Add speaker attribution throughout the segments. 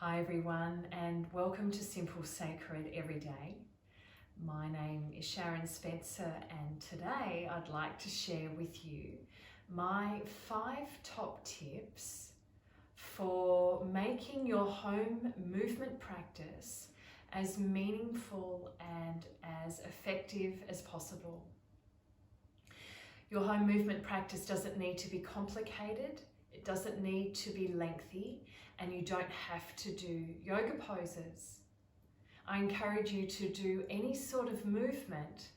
Speaker 1: Hi everyone, and welcome to Simple Sacred Everyday. My name is Sharon Spencer, and today I'd like to share with you my 5 top tips for making your home movement practice as meaningful and as effective as possible. Your home movement practice doesn't need to be complicated, it doesn't need to be lengthy, and you don't have to do yoga poses. I encourage you to do any sort of movement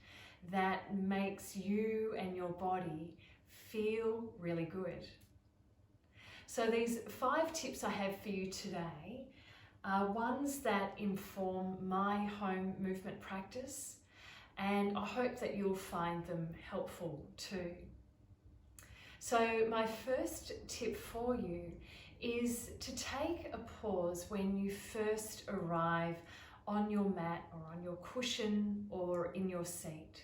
Speaker 1: that makes you and your body feel really good. So these 5 tips I have for you today are ones that inform my home movement practice, and I hope that you'll find them helpful too. So my first tip for you is to take a pause when you first arrive on your mat or on your cushion or in your seat.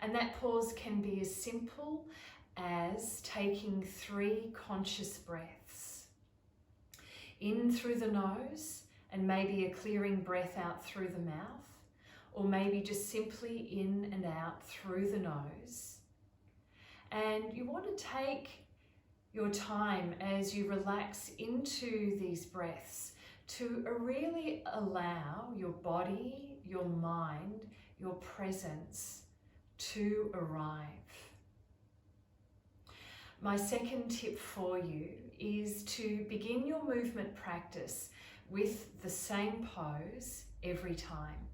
Speaker 1: And that pause can be as simple as taking 3 conscious breaths. In through the nose, and maybe a clearing breath out through the mouth, or maybe just simply in and out through the nose. And you want to take your time as you relax into these breaths to really allow your body, your mind, your presence to arrive. My second tip for you is to begin your movement practice with the same pose every time.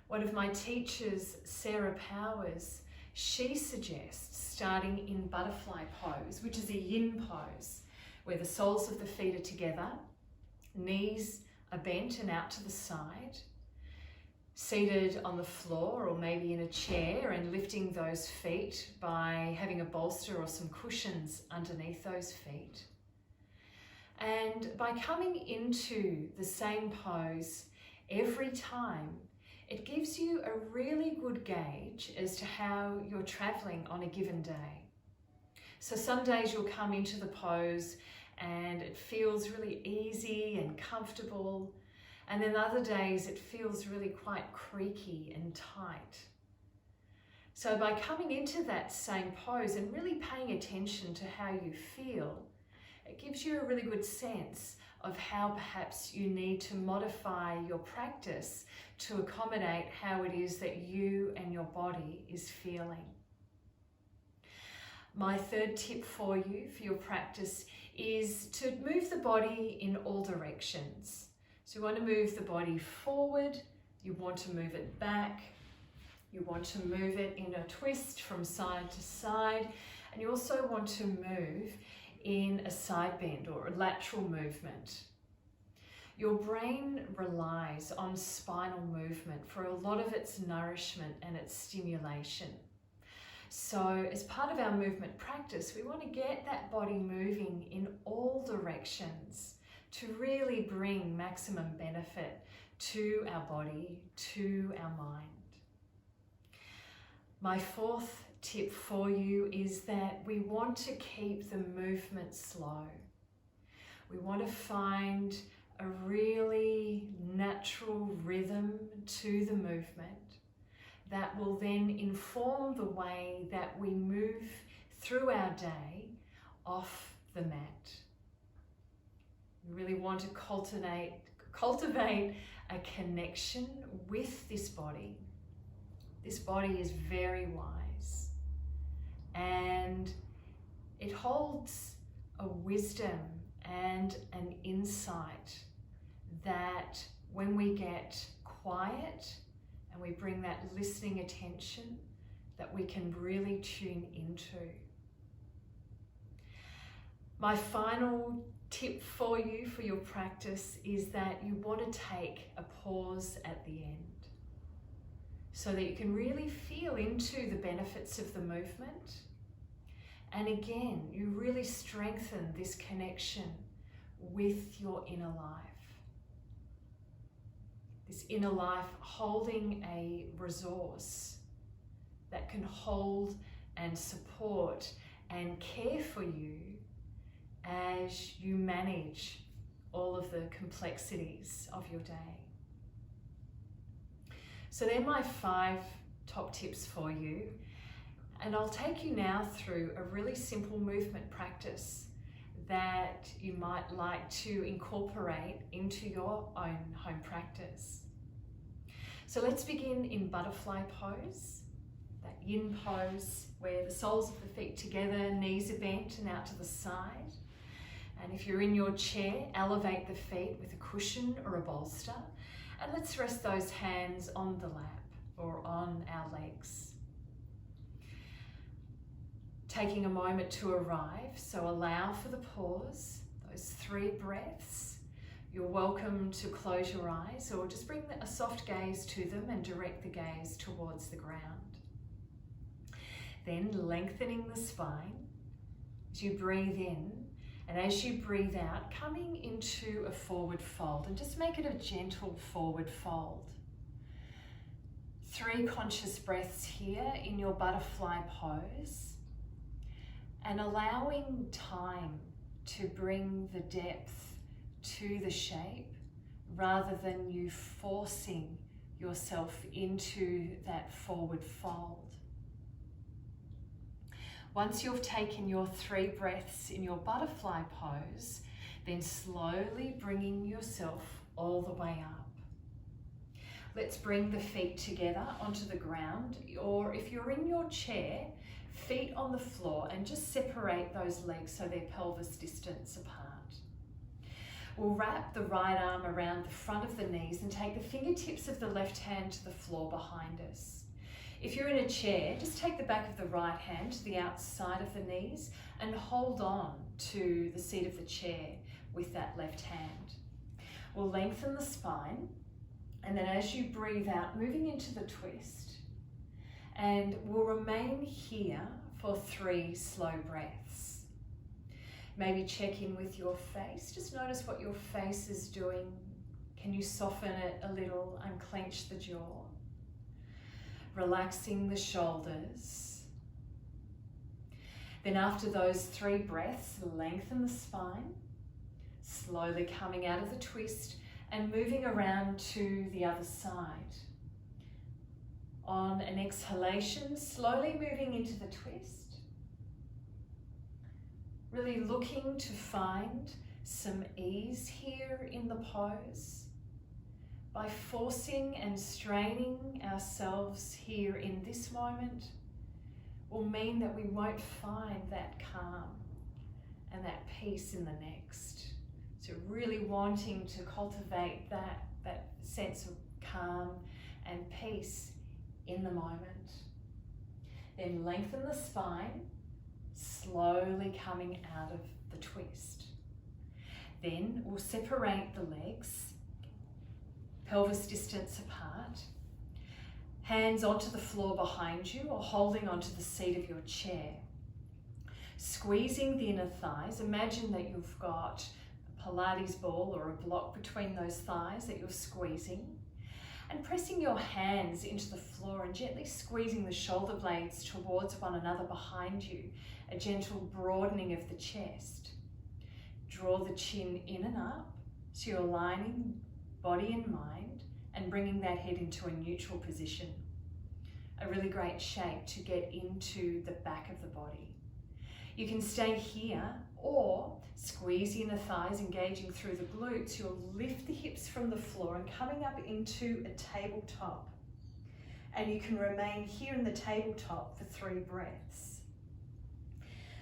Speaker 1: One of my teachers, Sarah Powers, she suggests starting in butterfly pose, which is a yin pose, where the soles of the feet are together, knees are bent and out to the side, seated on the floor or maybe in a chair, and lifting those feet by having a bolster or some cushions underneath those feet. And by coming into the same pose every time, it gives you a really good gauge as to how you're traveling on a given day. So some days you'll come into the pose and it feels really easy and comfortable, and then other days it feels really quite creaky and tight. So by coming into that same pose and really paying attention to how you feel, it gives you a really good sense of how perhaps you need to modify your practice to accommodate how it is that you and your body is feeling. My third tip for you for your practice is to move the body in all directions. So you want to move the body forward, you want to move it back, you want to move it in a twist from side to side, and you also want to move in a side bend or a lateral movement. Your brain relies on spinal movement for a lot of its nourishment and its stimulation. So as part of our movement practice, we want to get that body moving in all directions to really bring maximum benefit to our body, to our mind. My fourth tip for you is that we want to keep the movement slow. We want to find a really natural rhythm to the movement that will then inform the way that we move through our day off the mat. We really want to cultivate a connection with this body. This body is very wise, and it holds a wisdom and an insight that when we get quiet and we bring that listening attention, that we can really tune into. My final tip for you for your practice is that you want to take a pause at the end so that you can really feel into the benefits of the movement. And again, you really strengthen this connection with your inner life. This inner life holding a resource that can hold and support and care for you as you manage all of the complexities of your day. So they're my 5 top tips for you. And I'll take you now through a really simple movement practice that you might like to incorporate into your own home practice. So let's begin in butterfly pose, that yin pose where the soles of the feet together, knees are bent and out to the side. And if you're in your chair, elevate the feet with a cushion or a bolster. And let's rest those hands on the lap or on our legs. Taking a moment to arrive, so allow for the pause, those 3 breaths. You're welcome to close your eyes or just bring a soft gaze to them and direct the gaze towards the ground. Then lengthening the spine as you breathe in, and as you breathe out, coming into a forward fold, and just make it a gentle forward fold. 3 conscious breaths here in your butterfly pose, and allowing time to bring the depth to the shape rather than you forcing yourself into that forward fold. Once you've taken your 3 breaths in your butterfly pose, then slowly bringing yourself all the way up. Let's bring the feet together onto the ground, or if you're in your chair, feet on the floor, and just separate those legs so they're pelvis distance apart. We'll wrap the right arm around the front of the knees and take the fingertips of the left hand to the floor behind us. If you're in a chair, just take the back of the right hand to the outside of the knees and hold on to the seat of the chair with that left hand. We'll lengthen the spine, and then as you breathe out, moving into the twist, and we'll remain here for 3 slow breaths. Maybe check in with your face. Just notice what your face is doing. Can you soften it a little, unclench the jaw? Relaxing the shoulders. Then after those 3 breaths, lengthen the spine, slowly coming out of the twist and moving around to the other side. On an exhalation, slowly moving into the twist. Really looking to find some ease here in the pose. By forcing and straining ourselves here in this moment will mean that we won't find that calm and that peace in the next. So really wanting to cultivate that sense of calm and peace in the moment. Then lengthen the spine, slowly coming out of the twist. Then we'll separate the legs, pelvis distance apart, hands onto the floor behind you or holding onto the seat of your chair. Squeezing the inner thighs, imagine that you've got a Pilates ball or a block between those thighs that you're squeezing, and pressing your hands into the floor and gently squeezing the shoulder blades towards one another behind you, a gentle broadening of the chest. Draw the chin in and up, so you're aligning body and mind and bringing that head into a neutral position. A really great shape to get into the back of the body. You can stay here or squeeze the inner thighs, engaging through the glutes. You'll lift the hips from the floor and coming up into a tabletop. And you can remain here in the tabletop for 3 breaths.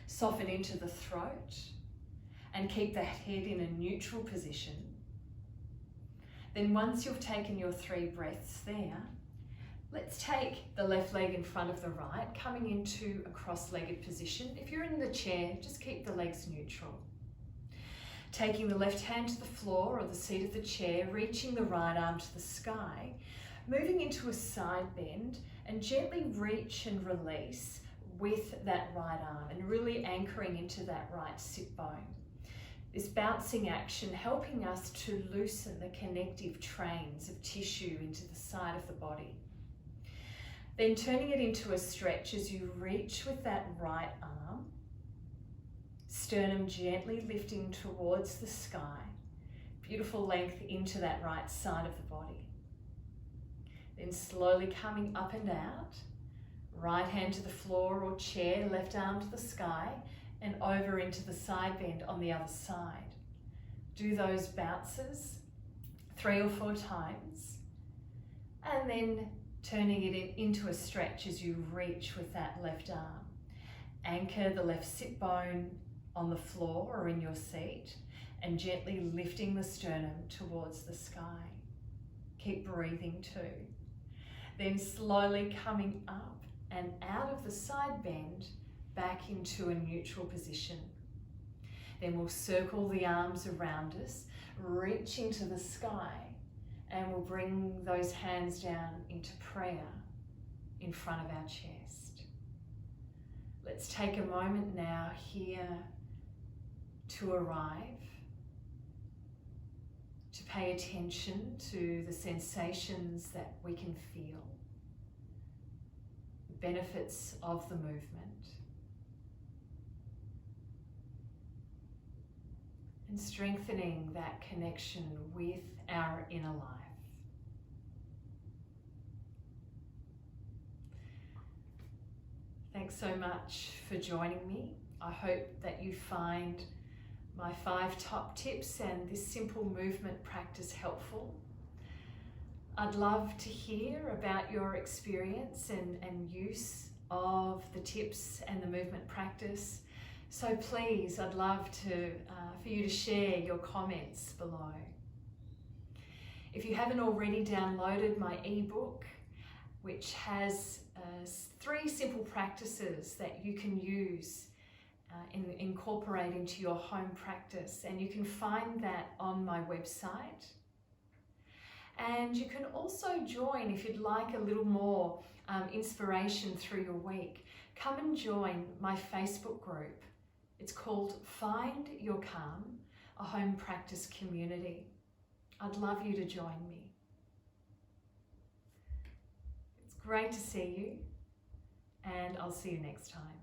Speaker 1: Soften into the throat and keep that head in a neutral position. Then once you've taken your 3 breaths there, let's take the left leg in front of the right, coming into a cross-legged position. If you're in the chair, just keep the legs neutral. Taking the left hand to the floor or the seat of the chair, reaching the right arm to the sky, moving into a side bend, and gently reach and release with that right arm and really anchoring into that right sit bone. This bouncing action helping us to loosen the connective trains of tissue into the side of the body. Then turning it into a stretch as you reach with that right arm, sternum gently lifting towards the sky, beautiful length into that right side of the body. Then slowly coming up and out, right hand to the floor or chair, left arm to the sky, and over into the side bend on the other side. Do those bounces 3 or 4 times, and then turning it into a stretch as you reach with that left arm. Anchor the left sit bone on the floor or in your seat, and gently lifting the sternum towards the sky. Keep breathing too. Then slowly coming up and out of the side bend, back into a neutral position. Then we'll circle the arms around us, reaching to the sky, and we'll bring those hands down into prayer in front of our chest. Let's take a moment now here to arrive, to pay attention to the sensations that we can feel, the benefits of the movement, and strengthening that connection with our inner life. Thanks so much for joining me. I hope that you find my 5 top tips and this simple movement practice helpful. I'd love to hear about your experience and use of the tips and the movement practice. So please, I'd love for you to share your comments below. If you haven't already downloaded my ebook, which has 3 simple practices that you can use incorporate into your home practice, and you can find that on my website. And you can also join, if you'd like a little more inspiration through your week, come and join my Facebook group. It's called Find Your Calm, a home practice community. I'd love you to join me. It's great to see you, and I'll see you next time.